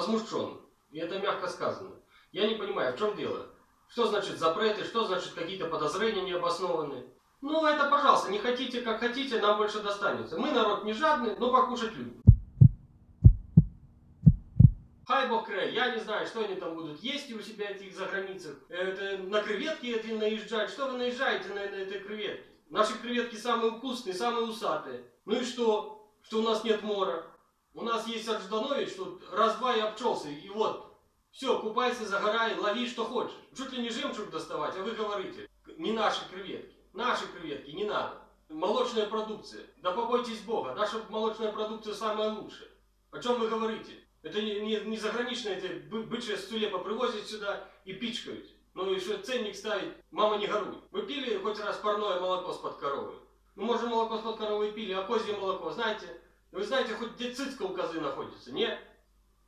возмущен. И это мягко сказано. Я не понимаю, в чем дело. Что значит запреты, что значит какие-то подозрения необоснованные. Ну это, пожалуйста, не хотите, как хотите, нам больше достанется. Мы народ не жадный, но покушать любим. Хай бог край, я не знаю, что они там будут есть у себя этих за границах. Это на креветки это наезжать. Что вы наезжаете на эти креветки? Наши креветки самые вкусные, самые усатые. Ну и что? Что у нас нет мора? У нас есть Аржданович, что раз-два и обчелся. И вот, все, купайся, загорай, лови, что хочешь. Чуть ли не жемчуг доставать, а вы говорите, не наши креветки. Наши креветки, не надо. Молочная продукция. Да побойтесь Бога, наша молочная продукция самая лучшая. О чем вы говорите? Это не заграничные эти бычьи стулепа привозят сюда и пичкают. Ну и что ценник ставить, мама не горуй. Вы пили хоть раз парное молоко с-под коровы? Ну может молоко с-под коровы пили, а козье молоко, знаете? Вы знаете, хоть где цицка у козы находится, нет?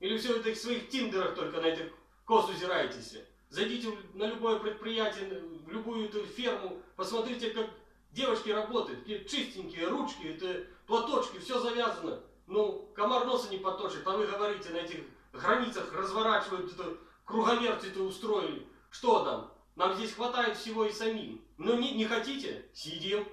Или все в этих своих тиндерах только на этих коз узираетесь? Зайдите на любое предприятие, в любую эту ферму, посмотрите, как девочки работают, какие чистенькие ручки, это платочки, все завязано. Ну, комар носа не поточит, а вы говорите, на этих границах разворачивают, это, круговерть это устроили. Что там? Нам здесь хватает всего и самим. Ну, не хотите? Сидим.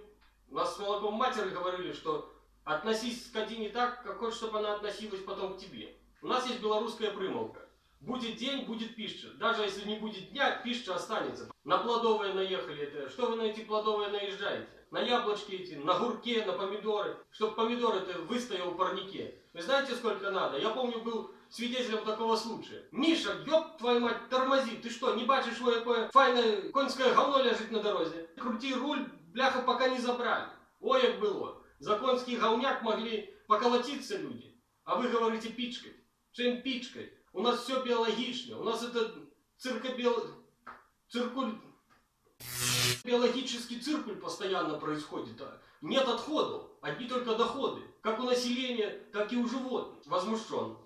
У нас с молоком матери говорили, что относись к скотине так, как хочешь, чтобы она относилась потом к тебе. У нас есть белорусская примолвка. Будет день, будет пища. Даже если не будет дня, пища останется. На плодовые наехали. Это, что вы на эти плодовые наезжаете? На яблочки эти, на гурке, на помидоры. Чтобы помидоры-то выстоял в парнике. Вы знаете, сколько надо? Я помню, был свидетелем такого случая. Миша, ёб твою мать, тормози. Ты что, не бачишь, что какое файное конское говно лежит на дороге? Крути руль, бляха, пока не забрали. Ой, как было. За конский говняк могли поколотиться люди. А вы говорите пичкать. Чем пичкать? У нас все биологично. У нас это биологический циркуль постоянно происходит. Нет отходов, одни только доходы. Как у населения, так и у животных. Возмущен.